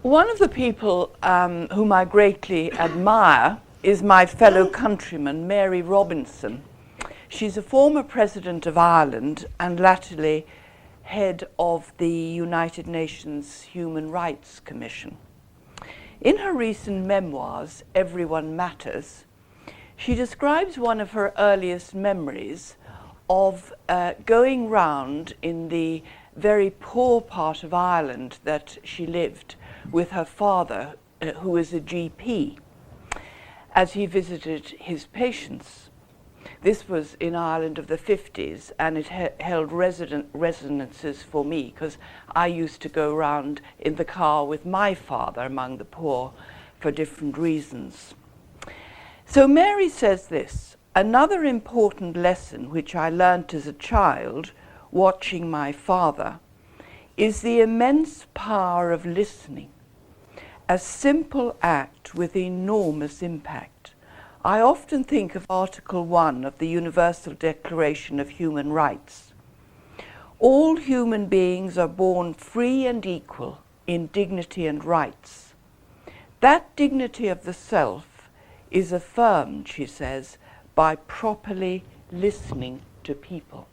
One of the people whom I greatly admire is my fellow countryman, Mary Robinson. She's a former president of Ireland and latterly head of the United Nations Human Rights Commission. In her recent memoirs, Everyone Matters, she describes one of her earliest memories of going round in the very poor part of Ireland that she lived with her father, who was a GP, as he visited his patients. This was in Ireland of the 50s, and it held resonances for me, because I used to go round in the car with my father among the poor for different reasons. So Mary says this: another important lesson which I learnt as a child, watching my father, is the immense power of listening, a simple act with enormous impact. I often think of Article 1 of the Universal Declaration of Human Rights. All human beings are born free and equal in dignity and rights. That dignity of the self is affirmed, she says, by properly listening to people.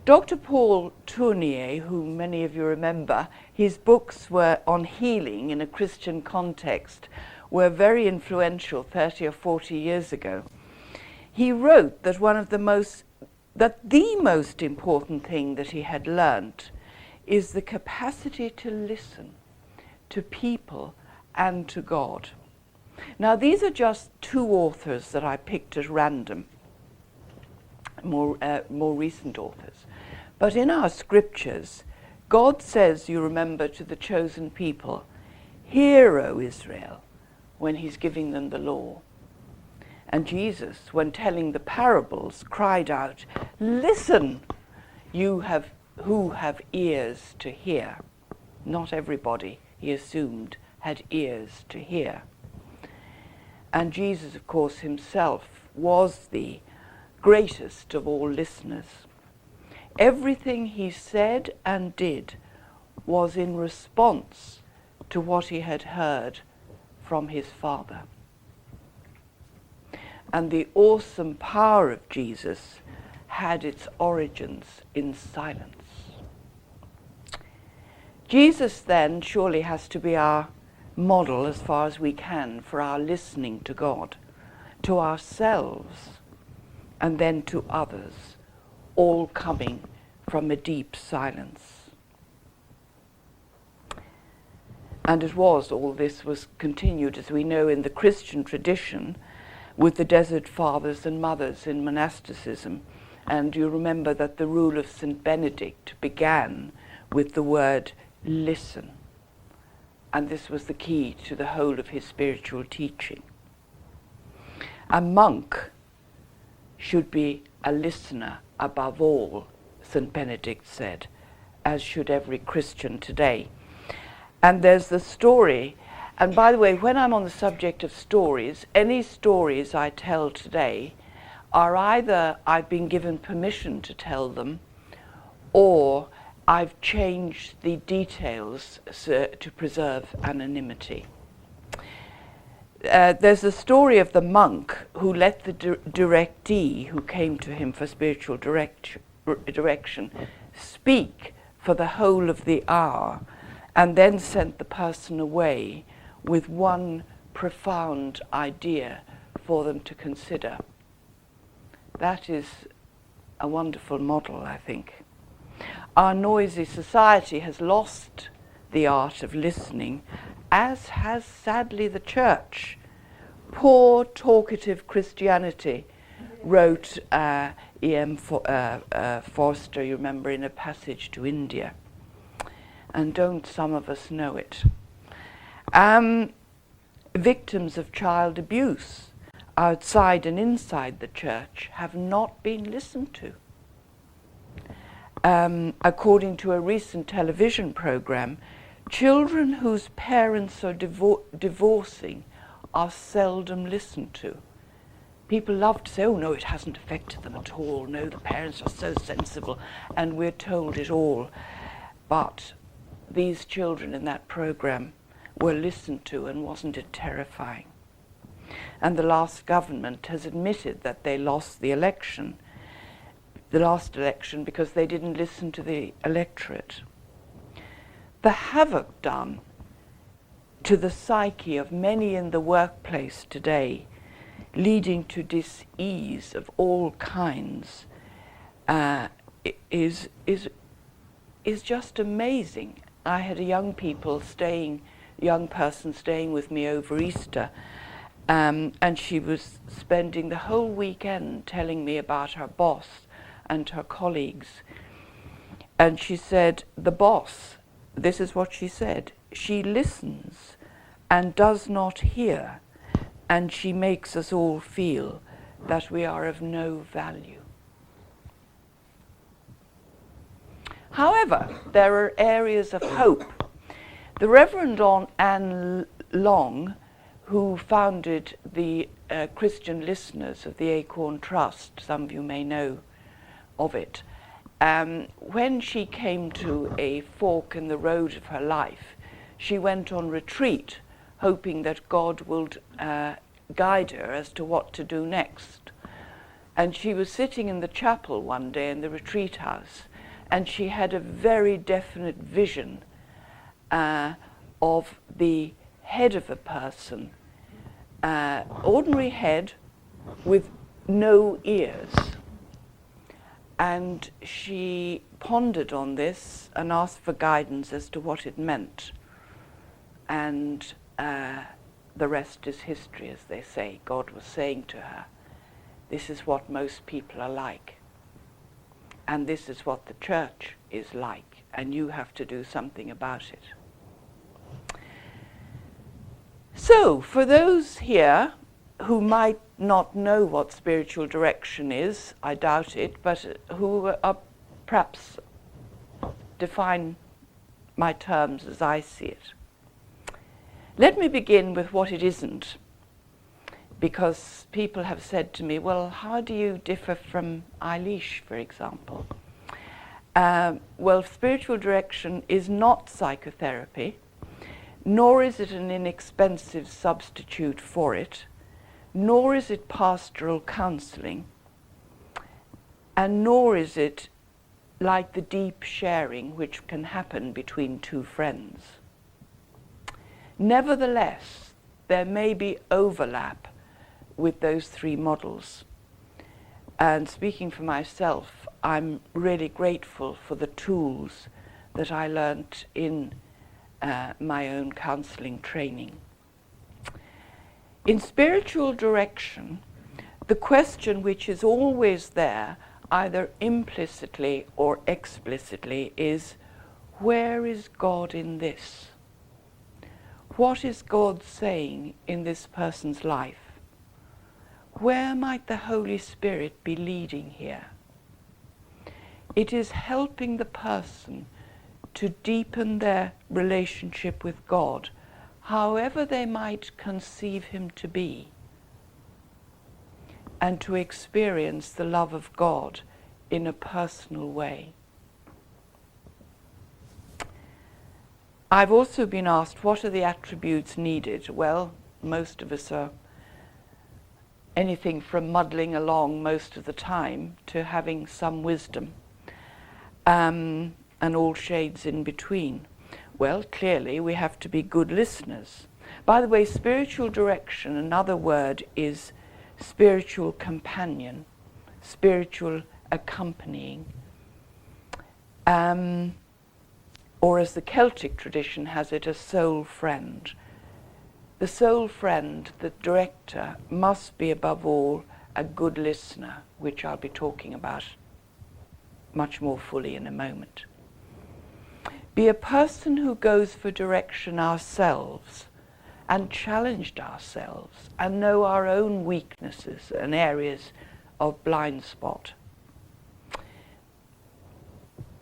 Dr. Paul Tournier, who many of you remember, his books were on healing in a Christian context, were very influential 30 or 40 years ago. He wrote that the most important thing that he had learnt is the capacity to listen to people and to God. Now, these are just two authors that I picked at random, more recent authors. But in our scriptures, God says, you remember, to the chosen people, "Hear, O Israel," when he's giving them the law. And Jesus, when telling the parables, cried out, "Listen, you who have ears to hear." Not everybody, he assumed, had ears to hear. And Jesus, of course, himself was the greatest of all listeners. Everything he said and did was in response to what he had heard from his Father. And the awesome power of Jesus had its origins in silence. Jesus then surely has to be our model as far as we can for our listening to God, to ourselves, and then to others, all coming from a deep silence. And all this was continued, as we know, in the Christian tradition with the Desert Fathers and Mothers in monasticism. And you remember that the rule of St. Benedict began with the word listen. And this was the key to the whole of his spiritual teaching. A monk should be a listener above all, St. Benedict said, as should every Christian today. And there's the story, and by the way, when I'm on the subject of stories, any stories I tell today are either I've been given permission to tell them, or I've changed the details to preserve anonymity. There's the story of the monk who let the directee who came to him for spiritual direction speak for the whole of the hour, and then sent the person away with one profound idea for them to consider. That is a wonderful model, I think. Our noisy society has lost the art of listening, as has sadly the church. Poor, talkative Christianity, wrote E.M. Forster, you remember, in A Passage to India. And don't some of us know it? Victims of child abuse outside and inside the church have not been listened to. According to a recent television program, children whose parents are divorcing are seldom listened to. People love to say, "Oh no, it hasn't affected them at all. No, the parents are so sensible," and we're told it all. But these children in that program were listened to, and wasn't it terrifying? And the last government has admitted that they lost the last election, because they didn't listen to the electorate. The havoc done to the psyche of many in the workplace today, leading to dis-ease of all kinds, is just amazing. I had a young person staying with me over Easter, and she was spending the whole weekend telling me about her boss and her colleagues. And she said, the boss, this is what she said, she listens and does not hear, and she makes us all feel that we are of no value. However, there are areas of hope. The Reverend Anne Long, who founded the Christian Listeners of the Acorn Trust, some of you may know of it, when she came to a fork in the road of her life, she went on retreat, hoping that God would guide her as to what to do next. And she was sitting in the chapel one day in the retreat house, and she had a very definite vision of the head of a person, ordinary head with no ears. And she pondered on this and asked for guidance as to what it meant. And the rest is history, as they say. God was saying to her, this is what most people are like. And this is what the church is like. And you have to do something about it. So, for those here who might not know what spiritual direction is, I doubt it, but who are perhaps define my terms as I see it. Let me begin with what it isn't, because people have said to me, well, how do you differ from Eilish, for example? Well, spiritual direction is not psychotherapy, nor is it an inexpensive substitute for it, nor is it pastoral counselling, and nor is it like the deep sharing which can happen between two friends. Nevertheless, there may be overlap with those three models. And speaking for myself, I'm really grateful for the tools that I learnt in my own counselling training. In spiritual direction, the question which is always there, either implicitly or explicitly, is, where is God in this? What is God saying in this person's life? Where might the Holy Spirit be leading here? It is helping the person to deepen their relationship with God, however they might conceive him to be, and to experience the love of God in a personal way. I've also been asked, what are the attributes needed? Well, most of us are anything from muddling along most of the time to having some wisdom, and all shades in between. Well, clearly we have to be good listeners. By the way, spiritual direction, another word is spiritual companion, spiritual accompanying. Or as the Celtic tradition has it, a soul friend. The soul friend, the director, must be above all a good listener, which I'll be talking about much more fully in a moment. Be a person who goes for direction ourselves and challenged ourselves and know our own weaknesses and areas of blind spot.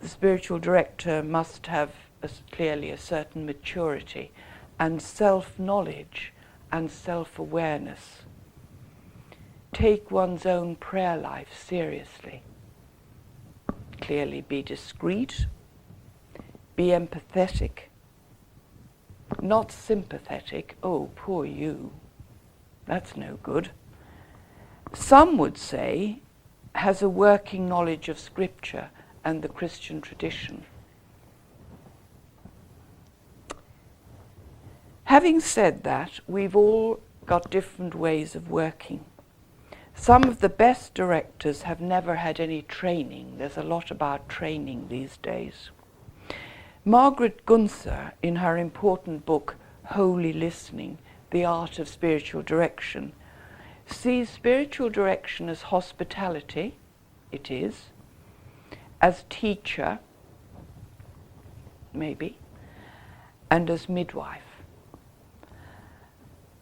The spiritual director must have clearly a certain maturity and self-knowledge and self-awareness. Take one's own prayer life seriously. Clearly be discreet, be empathetic, not sympathetic, oh, poor you, that's no good. Some would say has a working knowledge of Scripture and the Christian tradition. Having said that, we've all got different ways of working. Some of the best directors have never had any training. There's a lot about training these days. Margaret Gunther, in her important book, Holy Listening, The Art of Spiritual Direction, sees spiritual direction as hospitality, it is, as teacher, maybe, and as midwife.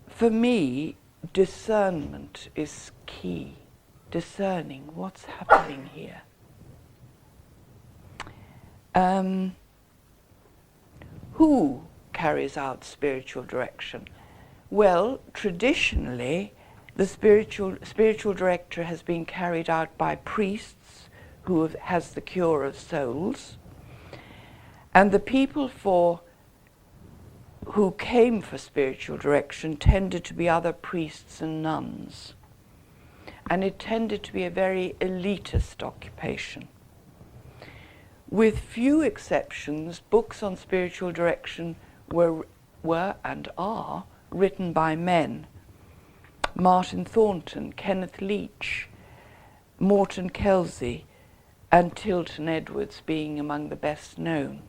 For me, discernment is key. Discerning what's happening here. Who carries out spiritual direction? Well, traditionally, the spiritual director has been carried out by priests who has the cure of souls, and the people who came for spiritual direction tended to be other priests and nuns, and it tended to be a very elitist occupation. With few exceptions, books on spiritual direction were and are written by men. Martin Thornton, Kenneth Leach, Morton Kelsey, and Tilton Edwards being among the best known.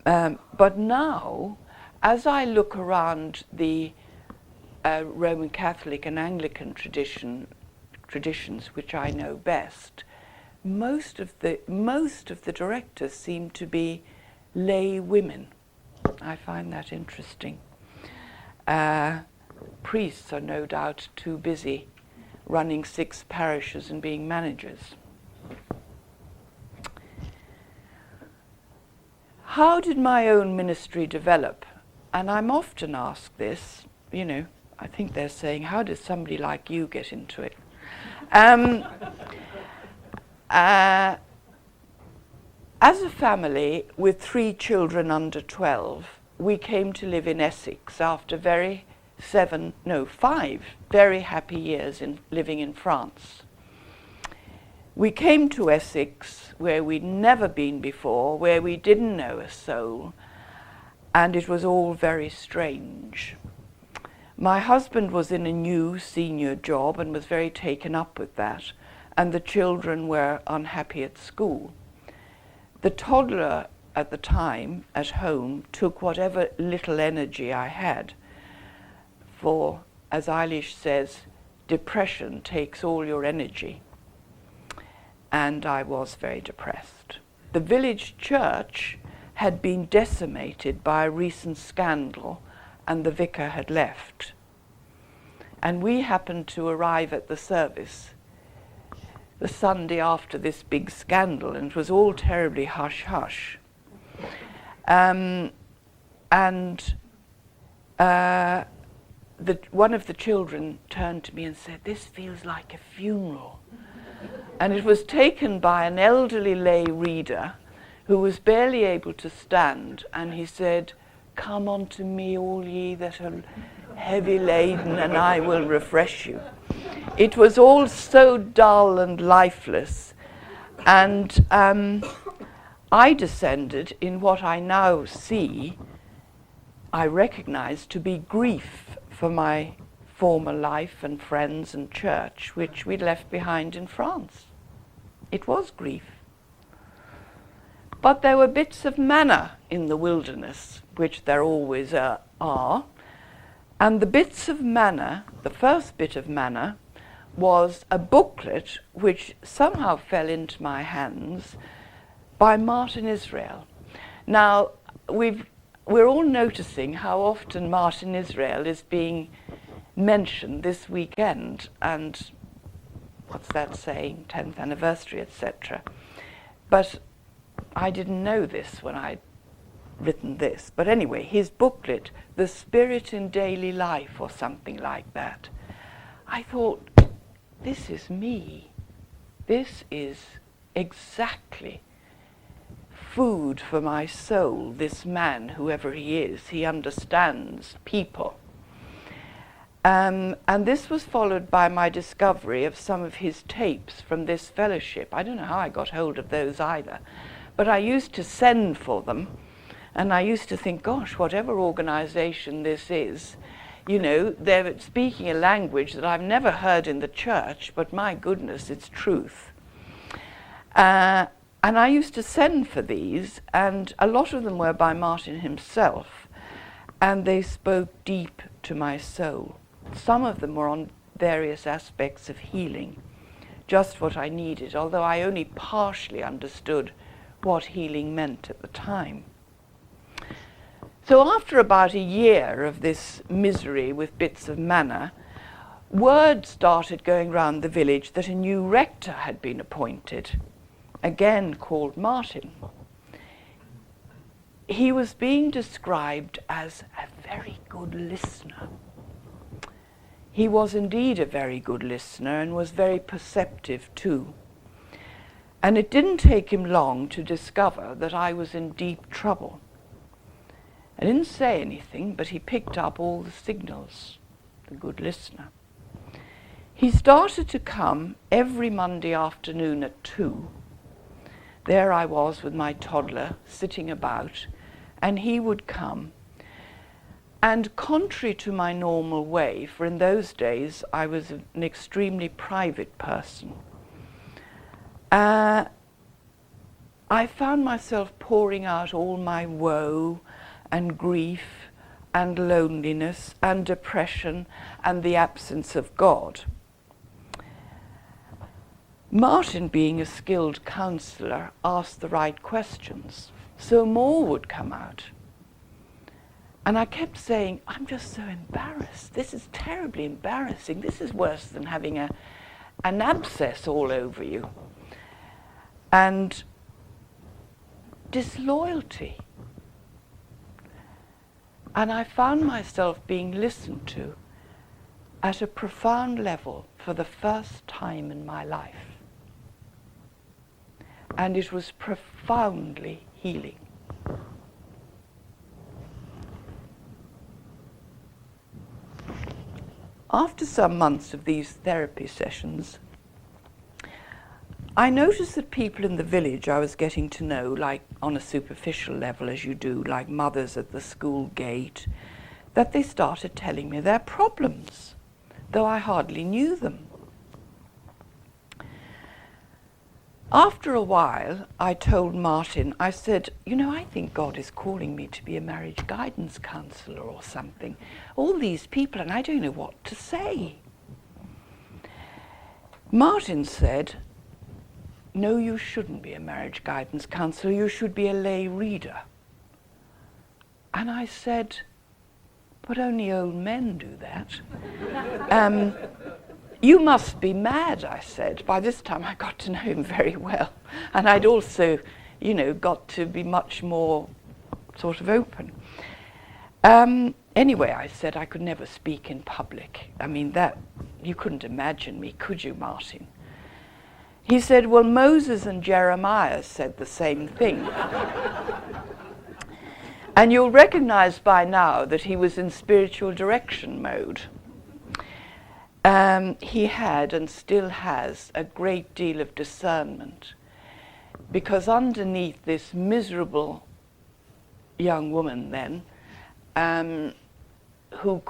But now, as I look around the Roman Catholic and Anglican traditions, which I know best, most of the directors seem to be lay women. I find that interesting. Priests are no doubt too busy running 6 parishes and being managers. How did my own ministry develop? And I'm often asked this, you know, I think they're saying, how did somebody like you get into it? As a family with 3 children under 12, we came to live in Essex after 5 very happy years in living in France. We came to Essex, where we'd never been before, where we didn't know a soul, and it was all very strange. My husband was in a new senior job and was very taken up with that, and the children were unhappy at school. The toddler at the time at home took whatever little energy I had, for, as Eilish says, depression takes all your energy. And I was very depressed. The village church had been decimated by a recent scandal, and the vicar had left. And we happened to arrive at the service the Sunday after this big scandal, and it was all terribly hush-hush. One of the children turned to me and said, "This feels like a funeral." And it was taken by an elderly lay reader who was barely able to stand, and he said, "Come unto me, all ye that are heavy laden, and I will refresh you." It was all so dull and lifeless, and I descended in what I now see, I recognize to be grief for my former life and friends and church, which we'd left behind in France. It was grief. But there were bits of manna in the wilderness, which there always are, and the bits of manna, the first bit of manna, was a booklet which somehow fell into my hands by Martin Israel. Now, we're all noticing how often Martin Israel is being mentioned this weekend, and what's that saying, 10th anniversary, etc. But I didn't know this when I'd written this. But anyway, his booklet, The Spirit in Daily Life, or something like that, I thought, this is me. This is exactly food for my soul, this man, whoever he is. He understands people. And this was followed by my discovery of some of his tapes from this fellowship. I don't know how I got hold of those either, but I used to send for them, and I used to think, gosh, whatever organization this is, you know, they're speaking a language that I've never heard in the church, but my goodness, it's truth. And I used to send for these, and a lot of them were by Martin himself, and they spoke deep to my soul. Some of them were on various aspects of healing, just what I needed, although I only partially understood what healing meant at the time. So after about a year of this misery with bits of manna, word started going round the village that a new rector had been appointed, again called Martin. He was being described as a very good listener. He was indeed a very good listener and was very perceptive too. And it didn't take him long to discover that I was in deep trouble. I didn't say anything, but he picked up all the signals, the good listener. He started to come every Monday afternoon at 2. There I was with my toddler sitting about, and he would come. And contrary to my normal way, for in those days I was an extremely private person, I found myself pouring out all my woe and grief and loneliness and depression and the absence of God. Martin, being a skilled counsellor, asked the right questions, so more would come out. And I kept saying, I'm just so embarrassed. This is terribly embarrassing. This is worse than having an abscess all over you. And disloyalty. And I found myself being listened to at a profound level for the first time in my life. And it was profoundly healing. After some months of these therapy sessions, I noticed that people in the village I was getting to know, like on a superficial level as you do, like mothers at the school gate, that they started telling me their problems, though I hardly knew them. After a while, I told Martin, I said, you know, I think God is calling me to be a marriage guidance counsellor or something. All these people, and I don't know what to say. Martin said, no, you shouldn't be a marriage guidance counsellor, you should be a lay reader. And I said, but only old men do that. You must be mad, I said. By this time I got to know him very well. And I'd also, you know, got to be much more sort of open. Anyway, I said I could never speak in public. I mean, that, you couldn't imagine me, could you, Martin? He said, well, Moses and Jeremiah said the same thing. And you'll recognize by now that he was in spiritual direction mode. He had and still has a great deal of discernment, because underneath this miserable young woman then, who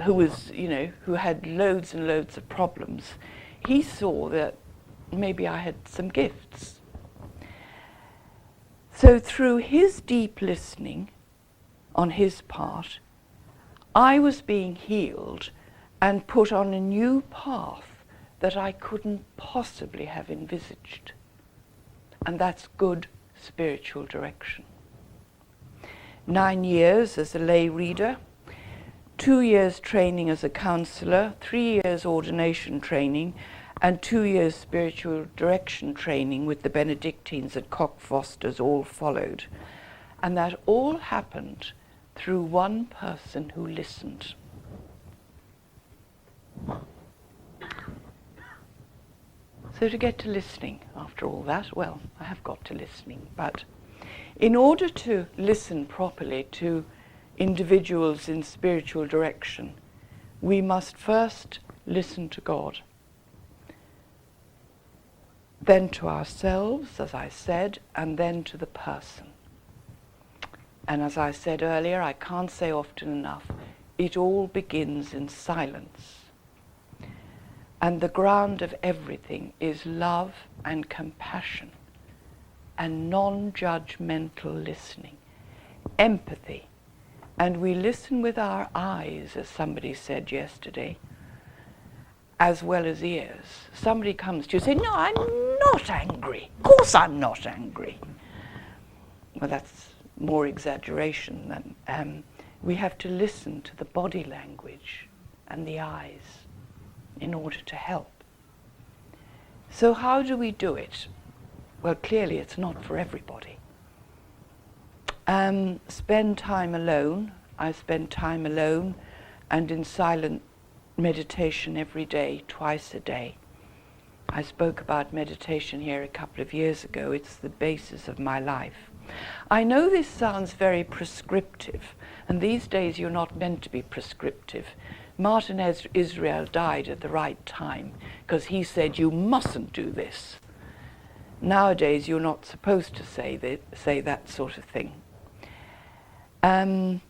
was, you know, who had loads and loads of problems, he saw that maybe I had some gifts. So through his deep listening on his part, I was being healed and put on a new path that I couldn't possibly have envisaged. And that's good spiritual direction. 9 years as a lay reader, 2 years training as a counsellor, 3 years ordination training, and 2 years spiritual direction training with the Benedictines at Cockfosters all followed. And that all happened through one person who listened. So to get to listening after all that, well, I have got to listening, but in order to listen properly to individuals in spiritual direction, we must first listen to God, then to ourselves, as I said, and then to the person. And as I said earlier, I can't say often enough, it all begins in silence. And the ground of everything is love and compassion and non-judgmental listening, empathy. And we listen with our eyes, as somebody said yesterday, as well as ears. Somebody comes to you and says, no, I'm not angry. Of course I'm not angry. Well, that's more exaggeration than we have to listen to the body language and the eyes in order to help. So how do we do it? Well, clearly it's not for everybody. Spend time alone. I spend time alone and in silent meditation every day, twice a day. I spoke about meditation here a couple of years ago. It's the basis of my life. I know this sounds very prescriptive, and these days you're not meant to be prescriptive. Martin Israel died at the right time because he said you mustn't do this. Nowadays you're not supposed to say that sort of thing. I'm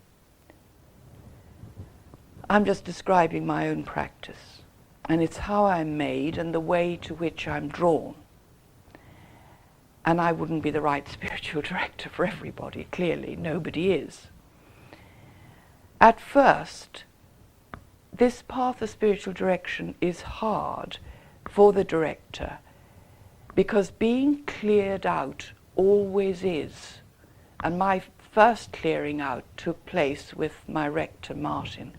just describing my own practice, and it's how I'm made and the way to which I'm drawn. And I wouldn't be the right spiritual director for everybody, clearly, nobody is. At first, this path of spiritual direction is hard for the director because being cleared out always is. And my first clearing out took place with my rector, Martin.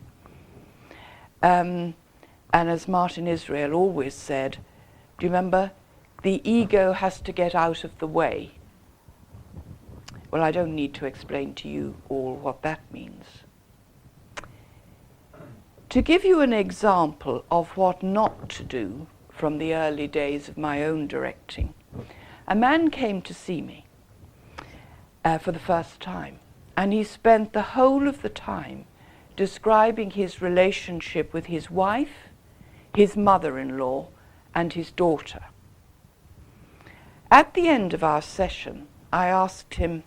And as Martin Israel always said, do you remember, the ego has to get out of the way. Well, I don't need to explain to you all what that means. To give you an example of what not to do from the early days of my own directing, a man came to see me for the first time, and he spent the whole of the time describing his relationship with his wife, his mother-in-law, and his daughter. At the end of our session, I asked him,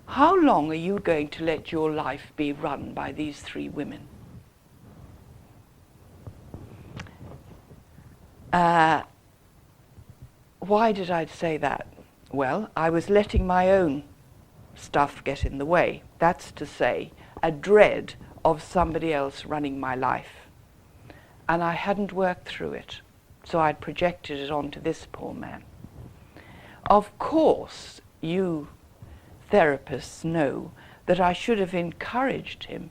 how long are you going to let your life be run by these three women? Why did I say that? Well, I was letting my own stuff get in the way. That's to say, a dread of somebody else running my life. And I hadn't worked through it, so I'd projected it onto this poor man. Of course, you therapists know that I should have encouraged him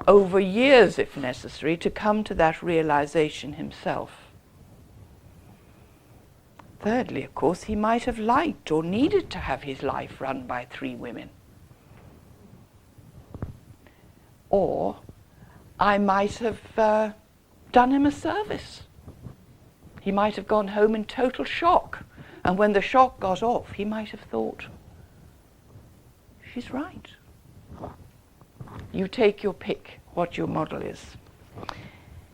over years, if necessary, to come to that realization himself. Thirdly, of course, he might have liked or needed to have his life run by three women. Or I might have done him a service. He might have gone home in total shock. And when the shock got off, he might have thought, she's right. You take your pick what your model is.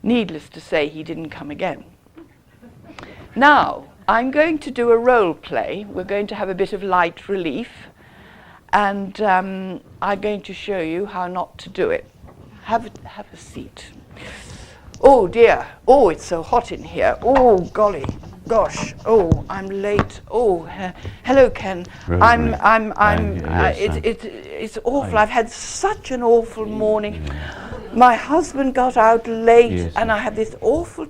Needless to say, he didn't come again. Now, I'm going to do a role play. We're going to have a bit of light relief, and I'm going to show you how not to do it. Have a seat. Oh dear. Oh, it's so hot in here. Oh golly. Gosh. Oh, I'm late. Oh, hello, Ken. It's awful. I've had such an awful morning. My husband got out late, and I have this awful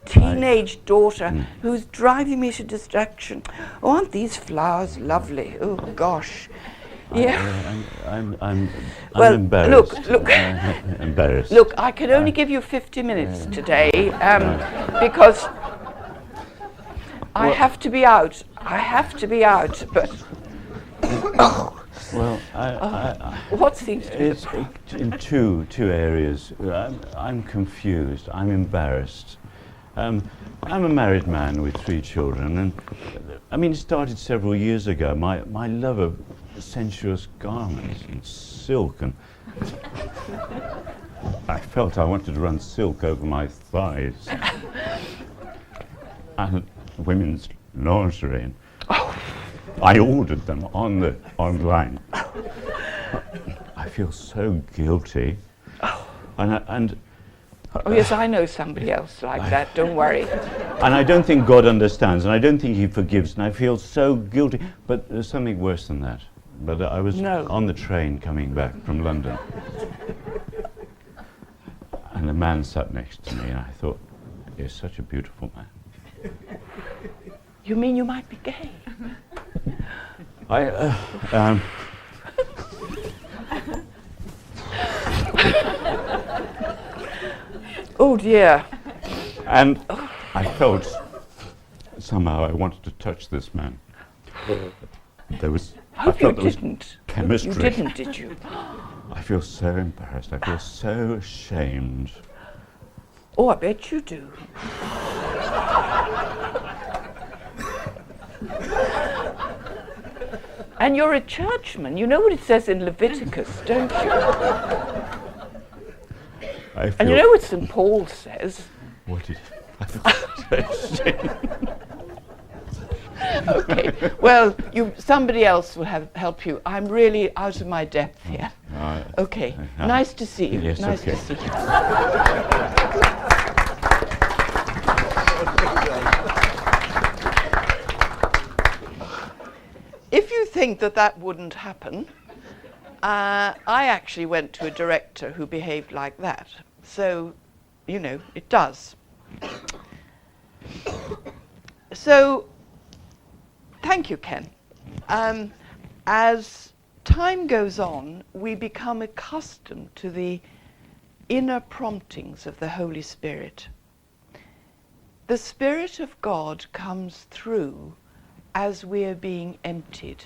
teenage daughter who's driving me to distraction. Oh, aren't these flowers lovely? Oh gosh. Yeah. I'm embarrassed. Look. Embarrassed. Look, I can only give you 50 minutes today because I have to be out. But well, what seems to be the in two areas. I'm confused. I'm embarrassed. I'm a married man with 3 children, and I mean, it started several years ago. My love of sensuous garments and silk, and I felt I wanted to run silk over my thighs. And women's lingerie. And I ordered them online. I feel so guilty. Oh yes, I know somebody else like that, don't worry. And I don't think God understands, and I don't think he forgives, and I feel so guilty. But there's something worse than that. But I was on the train coming back from London, and a man sat next to me, and I thought, you're such a beautiful man. You mean you might be gay? Oh dear. And I felt somehow I wanted to touch this man. There was. I hope you didn't. Chemistry. You didn't, did you? I feel so embarrassed. I feel so ashamed. Oh, I bet you do. And you're a churchman. You know what it says in Leviticus, don't you? And you know what St. Paul says? What did I say? Okay, well, somebody else will help you. I'm really out of my depth here. Okay, nice to see you. Yes, nice okay. to see you. If you think that wouldn't happen, I actually went to a director who behaved like that. So, you know, it does. So, thank you, Ken. As time goes on, we become accustomed to the inner promptings of the Holy Spirit. The Spirit of God comes through as we are being emptied.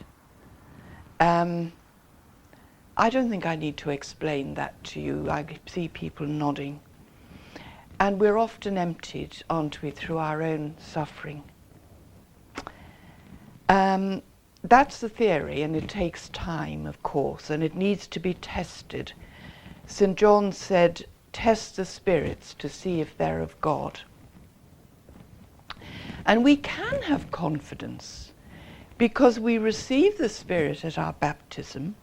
I don't think I need to explain that to you. I see people nodding. And we're often emptied, aren't we, through our own suffering. That's the theory, and it takes time, of course, and it needs to be tested. St. John said, test the spirits to see if they're of God. And we can have confidence because we receive the Spirit at our baptism,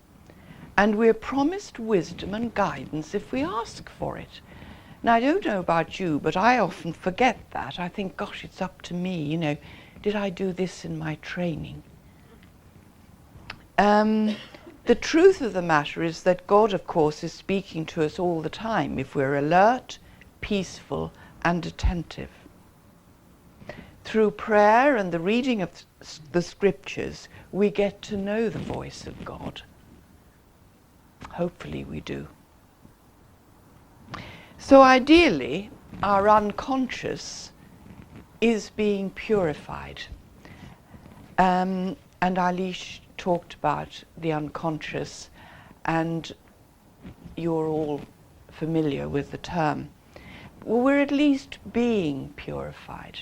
and we're promised wisdom and guidance if we ask for it. Now, I don't know about you, but I often forget that. I think, gosh, it's up to me, you know, did I do this in my training? The truth of the matter is that God, of course, is speaking to us all the time if we're alert, peaceful, and attentive. Through prayer and the reading of the scriptures, we get to know the voice of God. Hopefully we do. So ideally, our unconscious is being purified. And Alish talked about the unconscious, and you're all familiar with the term. Well, we're at least being purified.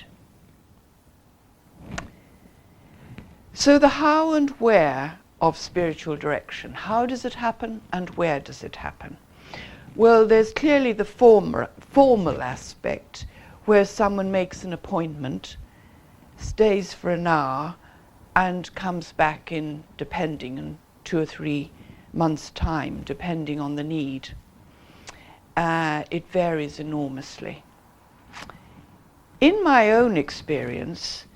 So the how and where of spiritual direction. How does it happen and where does it happen? Well, there's clearly the formal aspect where someone makes an appointment, stays for an hour, and comes back in, depending, in 2 or 3 months' time, depending on the need. It varies enormously. In my own experience,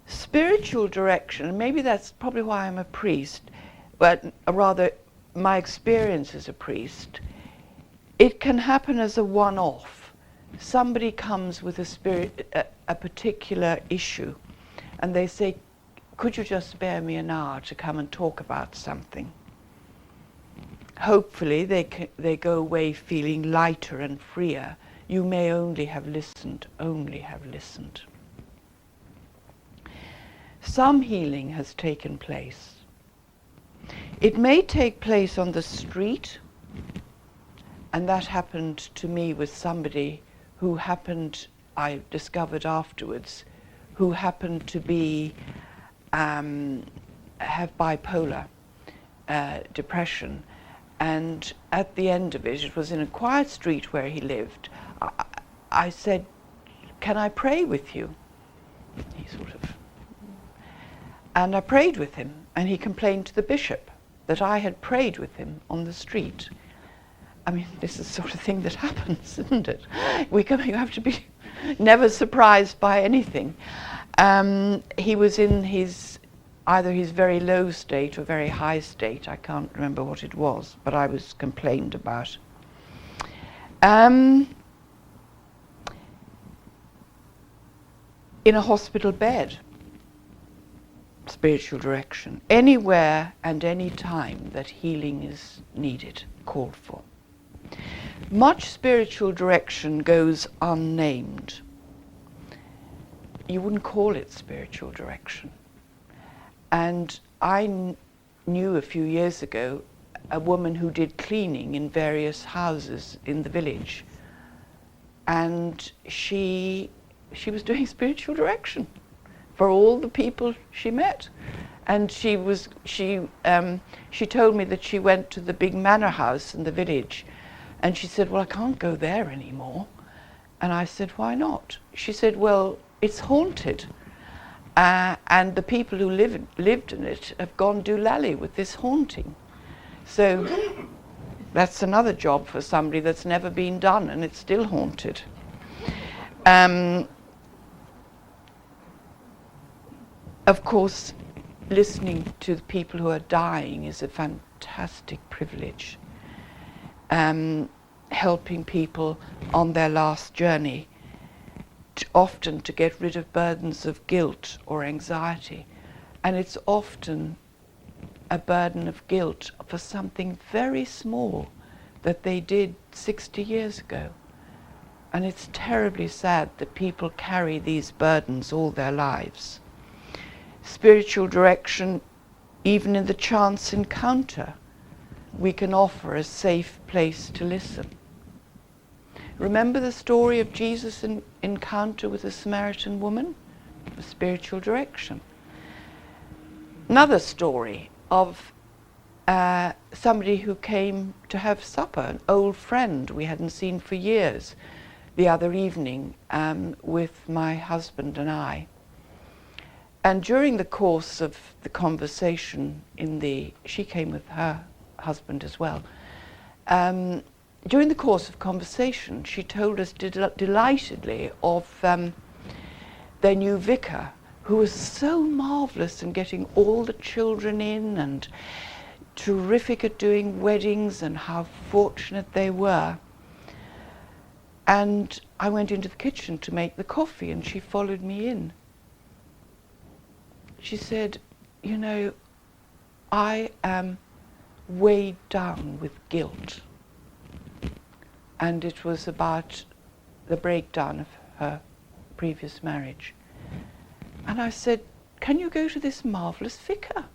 spiritual direction, and maybe that's probably why I'm a priest, but rather my experience as a priest, it can happen as a one-off. Somebody comes with a particular issue, and they say, could you just spare me an hour to come and talk about something? Hopefully they go away feeling lighter and freer. You may only have listened. Some healing has taken place. It may take place on the street, and that happened to me with somebody who happened I discovered afterwards, who happened to be have bipolar depression, and at the end of it, it was in a quiet street where he lived. I said, "Can I pray with you?" He sort of, and I prayed with him, and he complained to the bishop that I had prayed with him on the street. I mean, this is the sort of thing that happens, isn't it? You have to be never surprised by anything. He was in either his very low state or very high state. I can't remember what it was, but I was complained about. In a hospital bed, spiritual direction. Anywhere and any time that healing is needed, called for. Much spiritual direction goes unnamed. You wouldn't call it spiritual direction. And I knew a few years ago a woman who did cleaning in various houses in the village. And she was doing spiritual direction for all the people she met. And she told me that she went to the big manor house in the village, and she said, "Well, I can't go there anymore." And I said, "Why not?" She said, "Well, it's haunted, and the people who lived in it have gone doolally with this haunting." So that's another job for somebody that's never been done, and it's still haunted. Of course, listening to the people who are dying is a fantastic privilege. Helping people on their last journey, often to get rid of burdens of guilt or anxiety. And it's often a burden of guilt for something very small that they did 60 years ago. And it's terribly sad that people carry these burdens all their lives. Spiritual direction, even in the chance encounter, we can offer a safe place to listen. Remember the story of Jesus' encounter with the Samaritan woman? The spiritual direction. Another story of somebody who came to have supper, an old friend we hadn't seen for years, the other evening with my husband and I. And during the course of the conversation she came with her husband as well. During the course of conversation, she told us delightedly of their new vicar, who was so marvelous in getting all the children in and terrific at doing weddings, and how fortunate they were. And I went into the kitchen to make the coffee, and she followed me in. She said, "You know, I am weighed down with guilt." And it was about the breakdown of her previous marriage. And I said, "Can you go to this marvelous vicar?"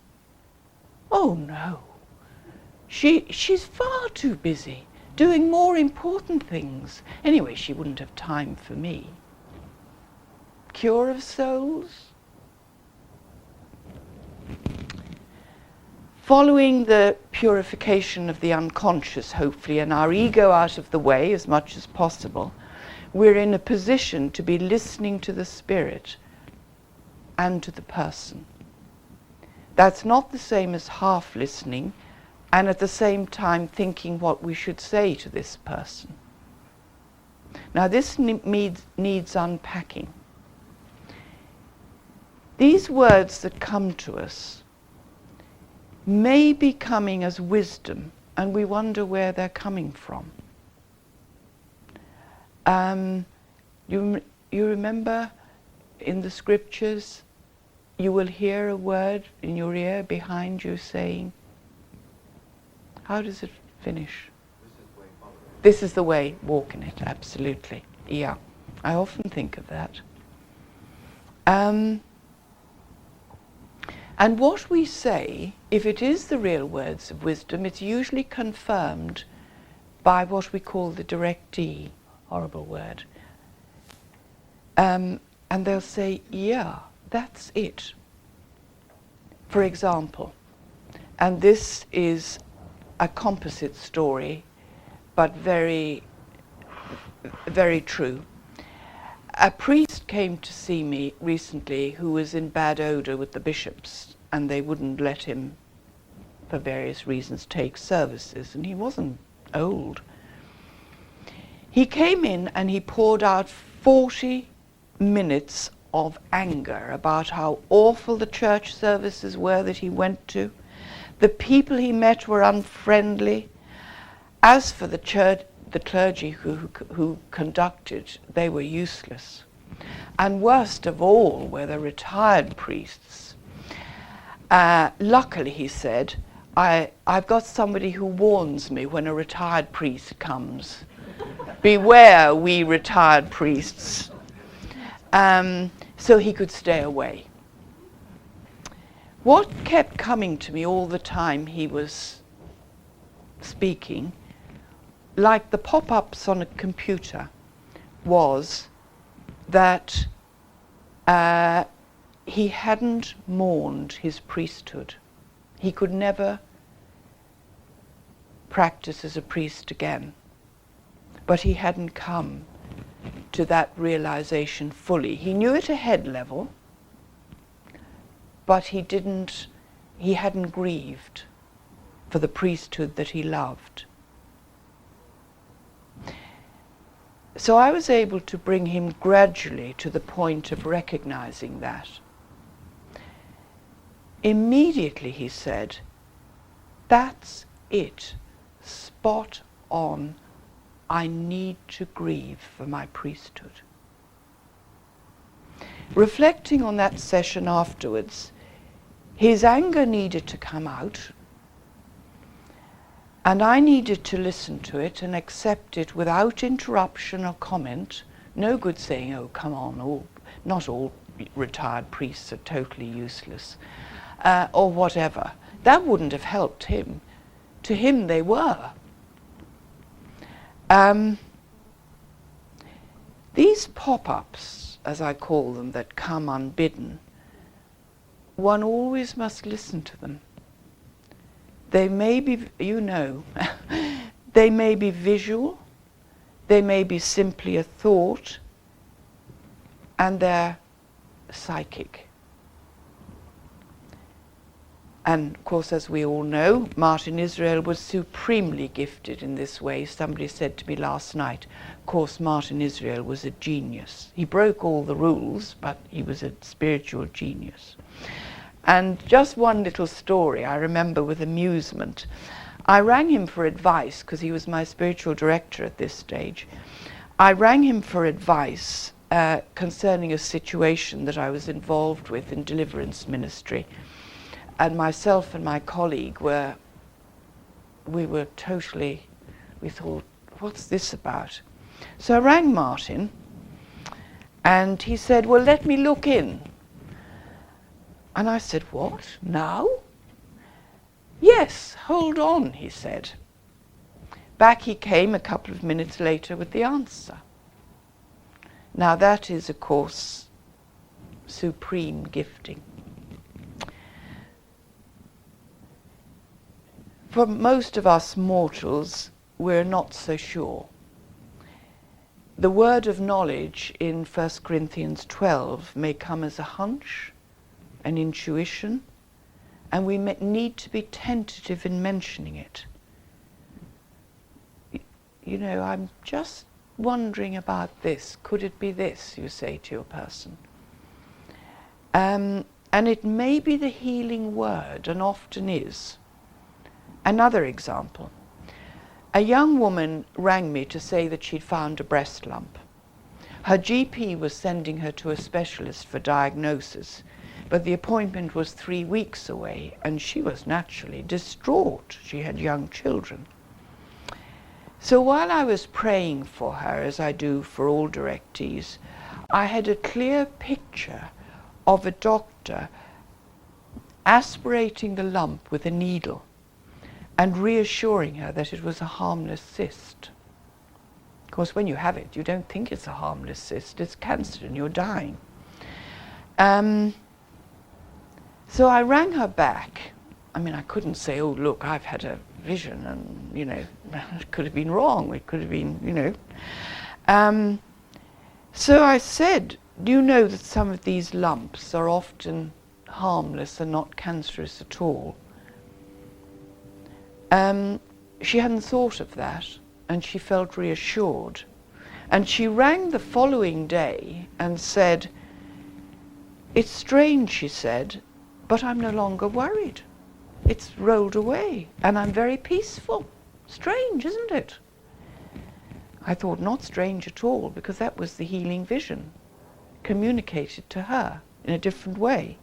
"Oh no, she's far too busy doing more important things. Anyway, she wouldn't have time for me." Cure of souls? Following the purification of the unconscious, hopefully, and our ego out of the way as much as possible, we're in a position to be listening to the spirit and to the person. That's not the same as half listening and at the same time thinking what we should say to this person. Now this needs unpacking. These words that come to us may be coming as wisdom, and we wonder where they're coming from. You remember in the scriptures, you will hear a word in your ear behind you saying, how does it finish? This is the way, walk in it, absolutely. Yeah, I often think of that. And what we say, if it is the real words of wisdom, it's usually confirmed by what we call the directee, horrible word. And they'll say, yeah, that's it. For example, and this is a composite story, but very, very true. A priest came to see me recently who was in bad odour with the bishops, and they wouldn't let him, for various reasons, take services, and he wasn't old. He came in and he poured out 40 minutes of anger about how awful the church services were that he went to. The people he met were unfriendly. As for the clergy who conducted, they were useless. And worst of all were the retired priests. Luckily, he said, I've got somebody who warns me when a retired priest comes. Beware, we retired priests. So he could stay away. What kept coming to me all the time he was speaking, like the pop-ups on a computer, was that he hadn't mourned his priesthood. He could never practice as a priest again. But he hadn't come to that realization fully. He knew it at head level, but he hadn't grieved for the priesthood that he loved. So I was able to bring him gradually to the point of recognizing that. Immediately he said, that's it, spot on. I need to grieve for my priesthood. Reflecting on that session afterwards, his anger needed to come out, and I needed to listen to it and accept it without interruption or comment. No good saying, oh, come on, not all retired priests are totally useless, or whatever. That wouldn't have helped him. To him they were. These pop-ups, as I call them, that come unbidden, one always must listen to them. They may be, they may be visual, they may be simply a thought, and they're psychic. And of course, as we all know, Martin Israel was supremely gifted in this way. Somebody said to me last night, of course, Martin Israel was a genius. He broke all the rules, but he was a spiritual genius. And just one little story I remember with amusement. I rang him for advice, because he was my spiritual director at this stage. I rang him for advice concerning a situation that I was involved with in deliverance ministry. And myself and my colleague we thought, what's this about? So I rang Martin, and he said, well, let me look in. And I said, what, now? Yes, hold on, he said. Back he came a couple of minutes later with the answer. Now that is, of course, supreme gifting. For most of us mortals, we're not so sure. The word of knowledge in 1 Corinthians 12 may come as a hunch, an intuition, and we need to be tentative in mentioning it. You know, I'm just wondering about this. Could it be this, you say to your person? And it may be the healing word, and often is. Another example. A young woman rang me to say that she'd found a breast lump. Her GP was sending her to a specialist for diagnosis, but the appointment was 3 weeks away, and she was naturally distraught. She had young children. So while I was praying for her, as I do for all directees, I had a clear picture of a doctor aspirating the lump with a needle and reassuring her that it was a harmless cyst. Of course, when you have it, you don't think it's a harmless cyst, it's cancer and you're dying. So I rang her back. I mean, I couldn't say, oh, look, I've had a vision and, you know, it could have been wrong, it could have been, you know. So I said, do you know that some of these lumps are often harmless and not cancerous at all? She hadn't thought of that, and she felt reassured. And she rang the following day and said, it's strange, she said, but I'm no longer worried. It's rolled away, and I'm very peaceful. Strange, isn't it? I thought, not strange at all, because that was the healing vision, communicated to her in a different way.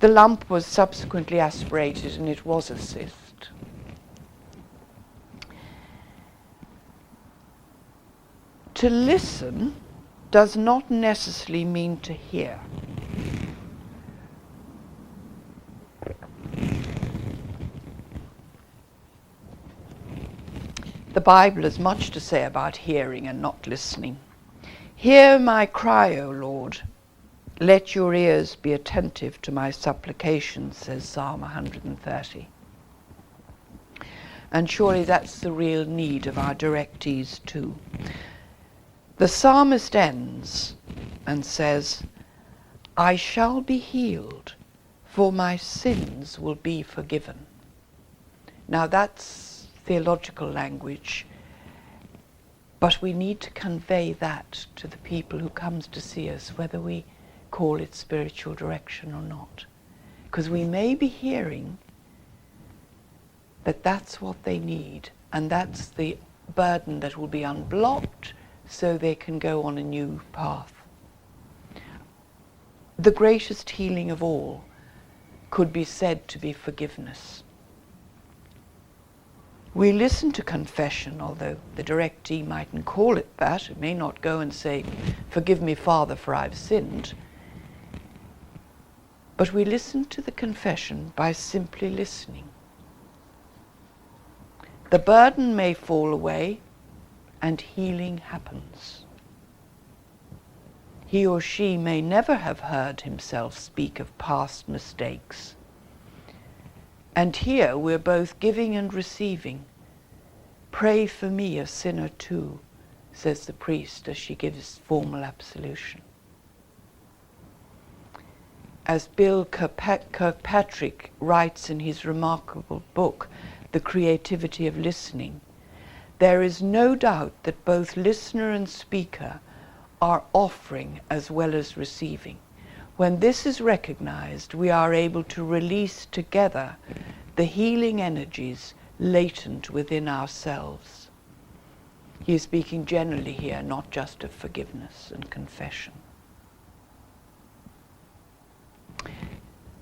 The lump was subsequently aspirated, and it was a cyst. To listen does not necessarily mean to hear. The Bible has much to say about hearing and not listening. Hear my cry, O Lord. Let your ears be attentive to my supplications, says Psalm 130. And surely that's the real need of our directees too. The psalmist ends and says, I shall be healed, for my sins will be forgiven. Now that's theological language, but we need to convey that to the people who comes to see us, whether we call it spiritual direction or not. Because we may be hearing that that's what they need, and that's the burden that will be unblocked so they can go on a new path. The greatest healing of all could be said to be forgiveness. We listen to confession, although the directee mightn't call it that. It may not go and say, forgive me, Father, for I've sinned. But we listen to the confession by simply listening. The burden may fall away and healing happens. He or she may never have heard himself speak of past mistakes. And here we're both giving and receiving. Pray for me, a sinner too, says the priest as she gives formal absolution. As Bill Kirkpatrick writes in his remarkable book, The Creativity of Listening, there is no doubt that both listener and speaker are offering as well as receiving. When this is recognized, we are able to release together the healing energies latent within ourselves. He is speaking generally here, not just of forgiveness and confession.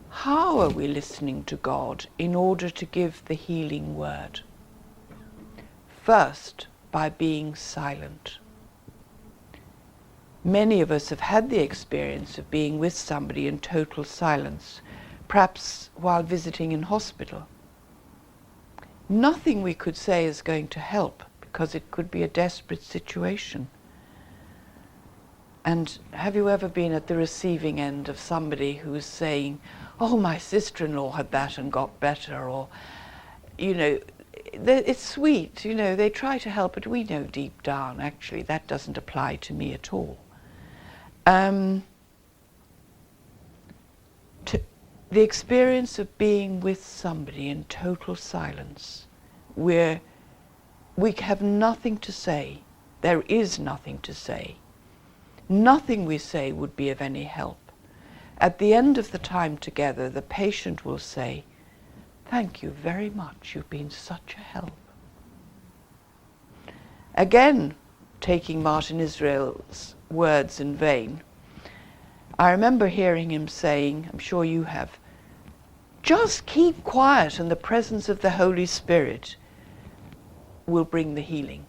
How are we listening to God in order to give the healing word? First, by being silent. Many of us have had the experience of being with somebody in total silence, perhaps while visiting in hospital. Nothing we could say is going to help because it could be a desperate situation. And have you ever been at the receiving end of somebody who's saying, oh, my sister-in-law had that and got better, or, you know, it's sweet, you know, they try to help, but we know deep down, actually, that doesn't apply to me at all. The experience of being with somebody in total silence, where we have nothing to say, there is nothing to say. Nothing we say would be of any help. At the end of the time together, the patient will say, thank you very much, you've been such a help. Again, taking Martin Israel's words in vain, I remember hearing him saying, I'm sure you have, just keep quiet and the presence of the Holy Spirit will bring the healing.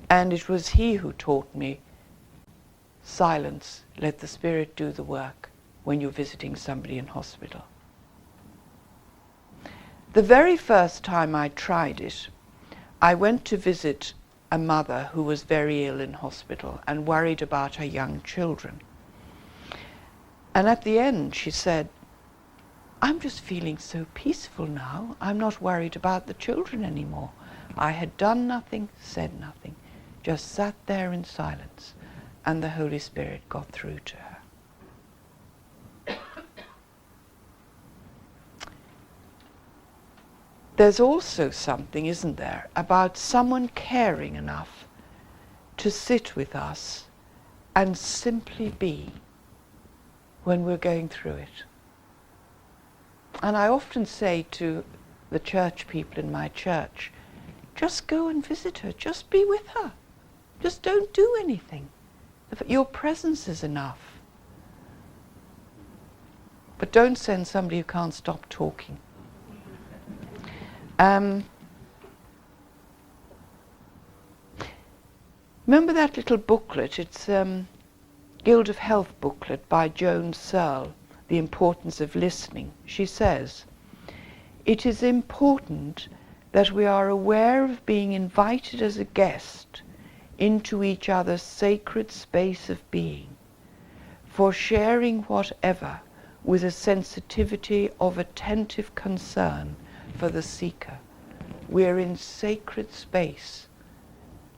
And it was he who taught me, silence, let the Spirit do the work when you're visiting somebody in hospital. The very first time I tried it, I went to visit a mother who was very ill in hospital and worried about her young children. And at the end she said, I'm just feeling so peaceful now. I'm not worried about the children anymore. I had done nothing, said nothing, just sat there in silence, and the Holy Spirit got through to her. There's also something, isn't there, about someone caring enough to sit with us and simply be when we're going through it. And I often say to the church people in my church, just go and visit her, just be with her, just don't do anything. Your presence is enough. But don't send somebody who can't stop talking. Remember that little booklet? It's Guild of Health booklet by Joan Searle, The Importance of Listening. She says, it is important that we are aware of being invited as a guest into each other's sacred space of being, for sharing whatever with a sensitivity of attentive concern for the seeker. We're in sacred space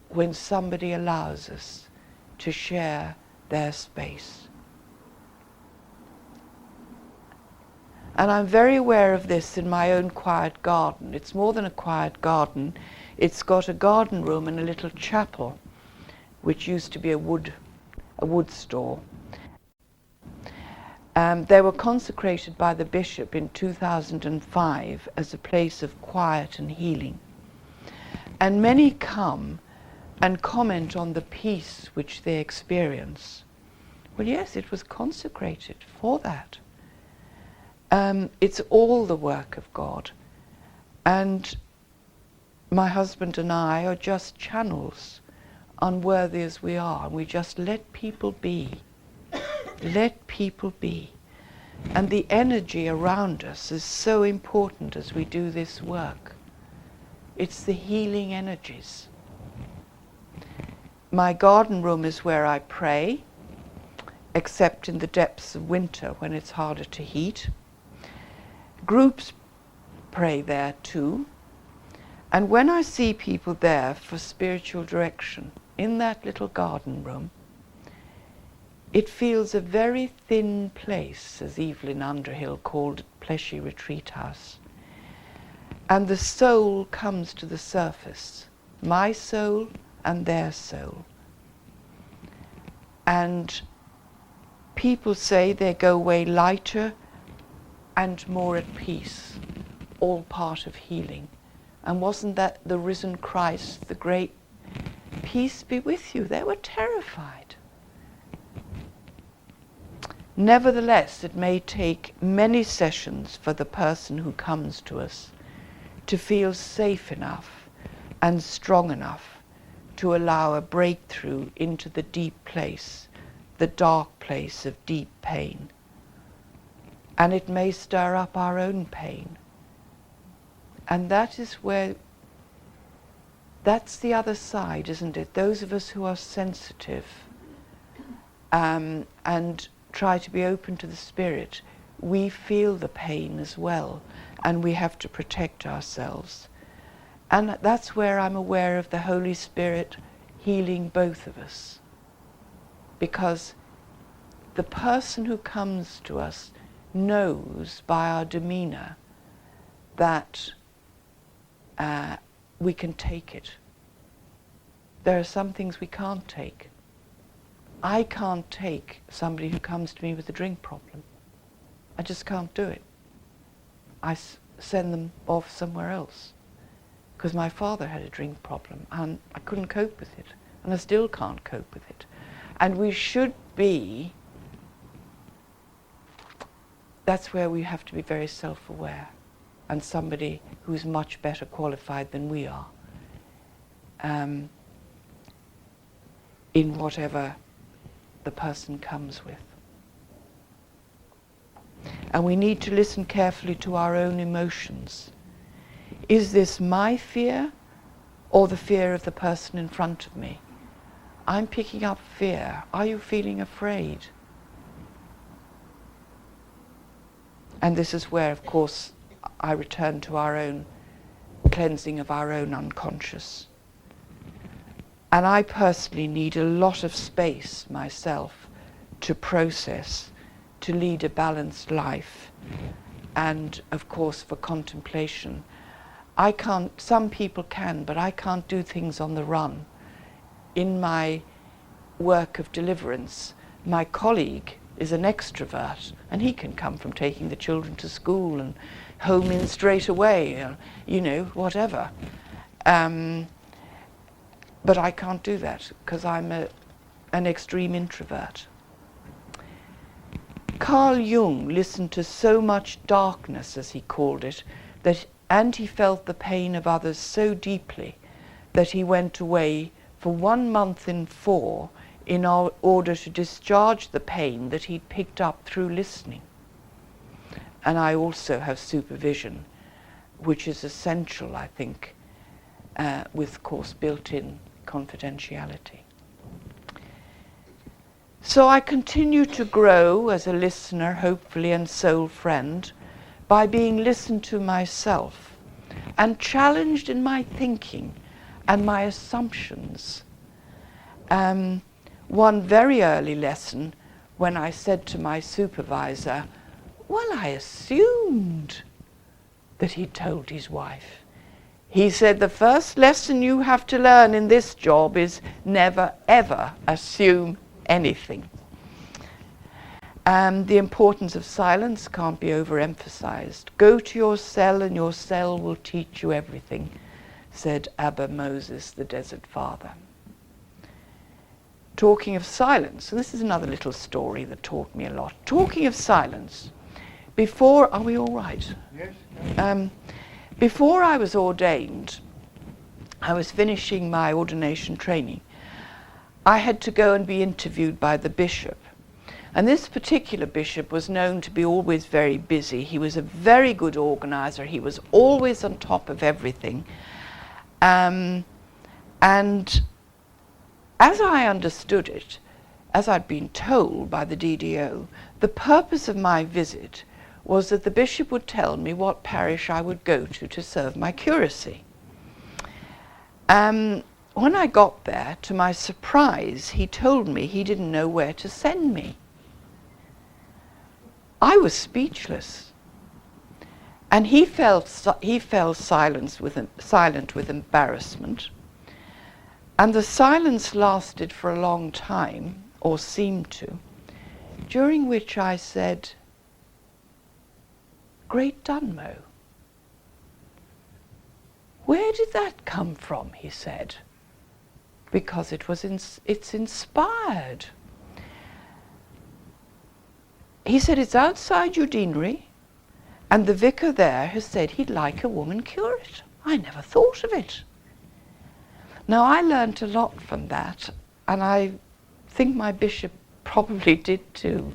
when somebody allows us to share their space. And I'm very aware of this in my own quiet garden. It's more than a quiet garden. It's got a garden room and a little chapel, which used to be a wood store. They were consecrated by the bishop in 2005 as a place of quiet and healing. And many come and comment on the peace which they experience. Well, yes, it was consecrated for that. It's all the work of God. And my husband and I are just channels, unworthy as we are. We just let people be. Let people be. And the energy around us is so important as we do this work. It's the healing energies. My garden room is where I pray, except in the depths of winter when it's harder to heat. Groups pray there too. And when I see people there for spiritual direction in that little garden room, it feels a very thin place, as Evelyn Underhill called it, Pleshy Retreat House. And the soul comes to the surface, my soul and their soul. And people say they go away lighter and more at peace, all part of healing. And wasn't that the risen Christ, the great peace be with you? They were terrified. Nevertheless, it may take many sessions for the person who comes to us to feel safe enough and strong enough to allow a breakthrough into the deep place, the dark place of deep pain. And it may stir up our own pain. And that is where, that's the other side, isn't it? Those of us who are sensitive and try to be open to the Spirit, we feel the pain as well, and we have to protect ourselves. And that's where I'm aware of the Holy Spirit healing both of us. Because the person who comes to us knows by our demeanor that we can take it. There are some things we can't take. I can't take somebody who comes to me with a drink problem. I just can't do it. I send them off somewhere else. Because my father had a drink problem and I couldn't cope with it. And I still can't cope with it. And we should be, that's where we have to be very self-aware. And somebody who's much better qualified than we are. In whatever the person comes with. And we need to listen carefully to our own emotions. Is this my fear or the fear of the person in front of me. I'm picking up fear. Are you feeling afraid? And this is where, of course, I return to our own cleansing of our own unconscious. And I personally need a lot of space myself to process, to lead a balanced life, and of course for contemplation. I can't, some people can, but I can't do things on the run. In my work of deliverance, my colleague is an extrovert, and he can come from taking the children to school and home in straight away, you know, whatever. But I can't do that because I'm an extreme introvert. Carl Jung listened to so much darkness, as he called it, and he felt the pain of others so deeply that he went away for 1 month in 4 in order to discharge the pain that he'd picked up through listening. And I also have supervision, which is essential, I think, with, of course, built-in confidentiality. So I continue to grow as a listener, hopefully, and soul friend by being listened to myself and challenged in my thinking and my assumptions. One very early lesson when I said to my supervisor, well, I assumed that he told his wife. He said, the first lesson you have to learn in this job is never, ever assume anything. The importance of silence can't be overemphasized. Go to your cell and your cell will teach you everything, said Abba Moses, the Desert Father. Talking of silence, and this is another little story that taught me a lot. Talking of silence, are we all right? Yes. Before I was ordained, I was finishing my ordination training. I had to go and be interviewed by the bishop. And this particular bishop was known to be always very busy. He was a very good organizer. He was always on top of everything. And as I understood it, as I'd been told by the DDO, the purpose of my visit was that the bishop would tell me what parish I would go to serve my curacy. When I got there, to my surprise, he told me he didn't know where to send me. I was speechless. And he fell silent with embarrassment. And the silence lasted for a long time, or seemed to, during which I said, Great Dunmo. Where did that come from, he said. Because it's inspired. He said, it's outside your deanery, and the vicar there has said he'd like a woman curate. I never thought of it. Now, I learnt a lot from that, and I think my bishop probably did too.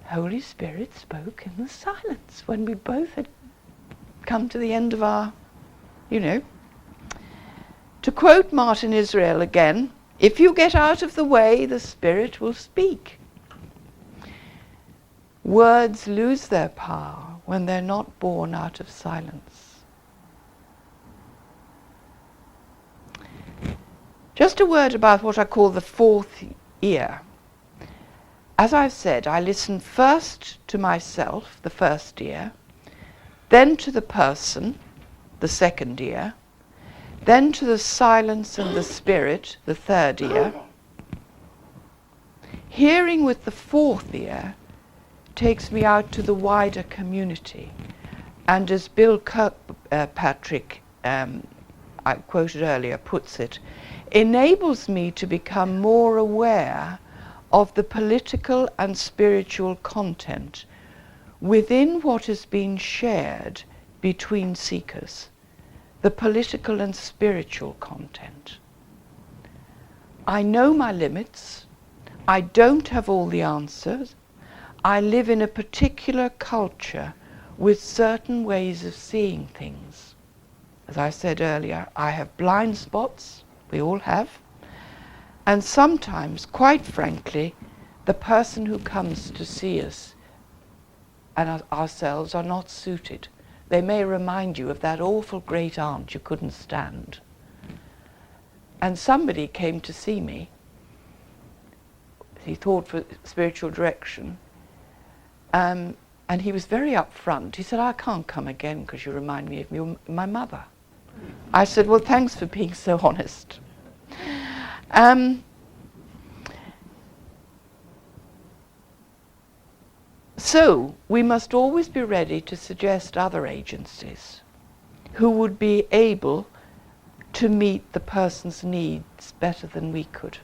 Holy Spirit spoke in the silence when we both had come to the end of our, To quote Martin Israel again, if you get out of the way, the Spirit will speak. Words lose their power when they're not born out of silence. Just a word about what I call the fourth ear. As I've said, I listen first to myself, the first ear, then to the person, the second ear, then to the silence and the spirit, the third ear. Hearing with the fourth ear takes me out to the wider community. And as Bill Kirkpatrick, I quoted earlier, puts it, enables me to become more aware of the political and spiritual content within what has been shared between seekers, the political and spiritual content. I know my limits. I don't have all the answers. I live in a particular culture with certain ways of seeing things. As I said earlier, I have blind spots, we all have, and sometimes, quite frankly, the person who comes to see us and ourselves are not suited. They may remind you of that awful great aunt you couldn't stand. And somebody came to see me, he thought for spiritual direction, and he was very upfront. He said, I can't come again because you remind me of my mother. I said, well, thanks for being so honest. So we must always be ready to suggest other agencies who would be able to meet the person's needs better than we could.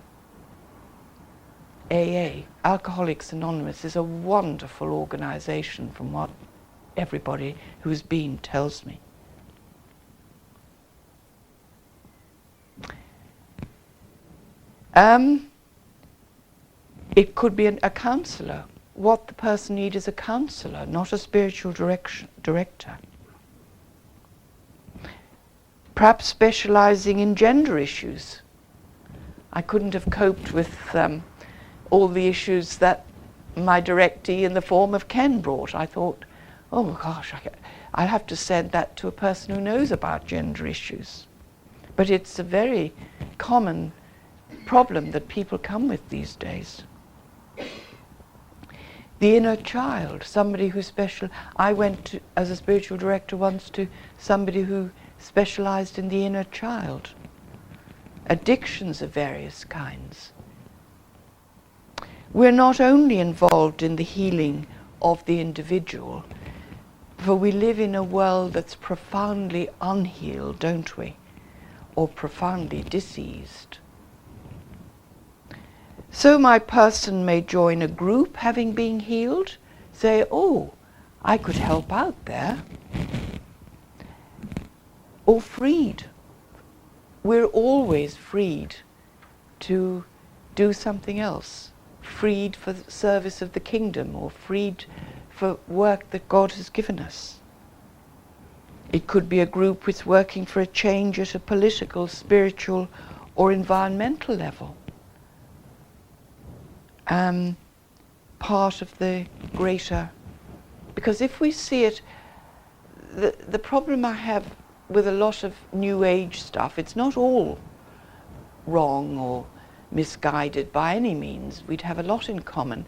AA, Alcoholics Anonymous, is a wonderful organization from what everybody who's been tells me. It could be a counselor. What the person needs is a counselor, not a spiritual director. Perhaps specializing in gender issues. I couldn't have coped with all the issues that my directee in the form of Ken brought. I thought, oh my gosh, I'll have to send that to a person who knows about gender issues. But it's a very common problem that people come with these days. The inner child, somebody who's special. I went to, as a spiritual director once, to somebody who specialized in the inner child. Addictions of various kinds. We're not only involved in the healing of the individual, for we live in a world that's profoundly unhealed, don't we? Or profoundly diseased. So my person may join a group having been healed, say, oh, I could help out there. Or freed. We're always freed to do something else. Freed for the service of the kingdom, or freed for work that God has given us. It could be a group which is working for a change at a political, spiritual, or environmental level. Part of the greater, because if we see it, the problem I have with a lot of New Age stuff, it's not all wrong or misguided by any means. We'd have a lot in common,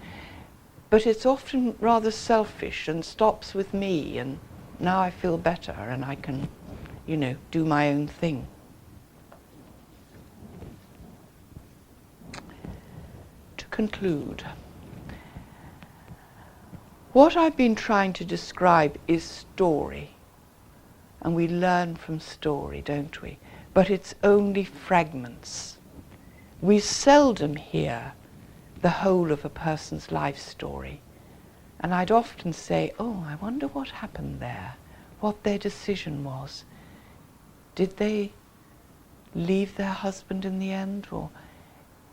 but it's often rather selfish and stops with me, and now I feel better and I can, do my own thing. To conclude, what I've been trying to describe is story, and we learn from story, don't we? But it's only fragments. We seldom hear the whole of a person's life story. And I'd often say, oh, I wonder what happened there, what their decision was. Did they leave their husband in the end, or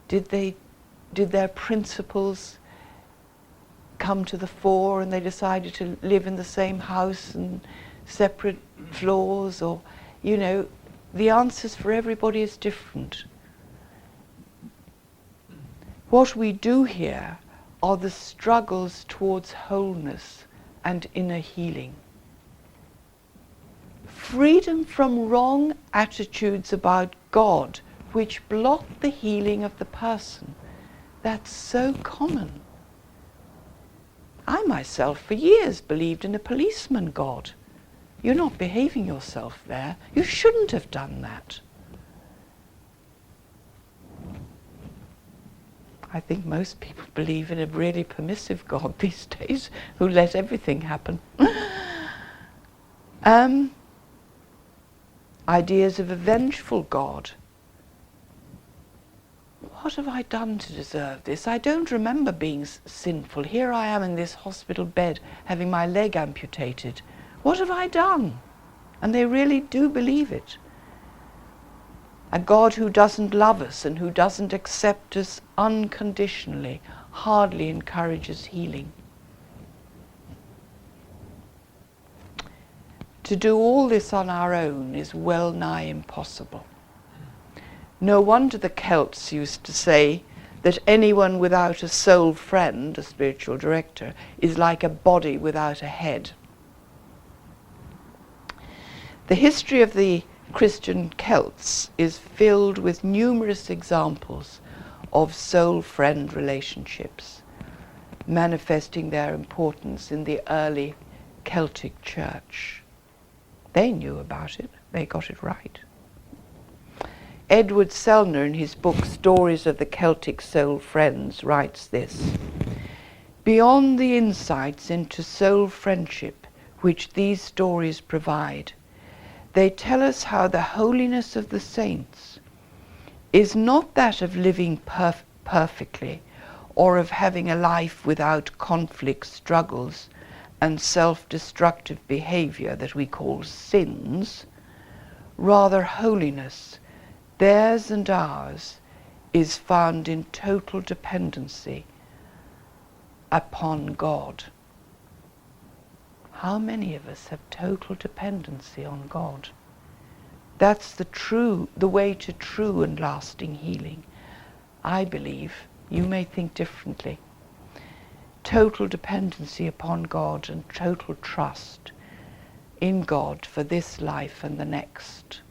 did their principles come to the fore and they decided to live in the same house and separate floors, or, the answers for everybody is different. What we do here are the struggles towards wholeness and inner healing. Freedom from wrong attitudes about God, which block the healing of the person. That's so common. I myself, for years, believed in a policeman God. You're not behaving yourself there. You shouldn't have done that. I think most people believe in a really permissive God these days who let everything happen. Ideas of a vengeful God. What have I done to deserve this? I don't remember being sinful. Here I am in this hospital bed having my leg amputated. What have I done? And they really do believe it. A God who doesn't love us and who doesn't accept us unconditionally hardly encourages healing. To do all this on our own is well nigh impossible. No wonder the Celts used to say that anyone without a soul friend, a spiritual director, is like a body without a head. The history of the Christian Celts is filled with numerous examples of soul-friend relationships, manifesting their importance in the early Celtic church. They knew about it. They got it right. Edward Sellner, in his book Stories of the Celtic Soul Friends, writes this: "Beyond the insights into soul friendship which these stories provide, they tell us how the holiness of the saints is not that of living perfectly or of having a life without conflicts, struggles, and self-destructive behavior that we call sins. Rather, holiness, theirs and ours, is found in total dependency upon God." How many of us have total dependency on God? That's the way to true and lasting healing. I believe. You may think differently. Total dependency upon God and total trust in God for this life and the next.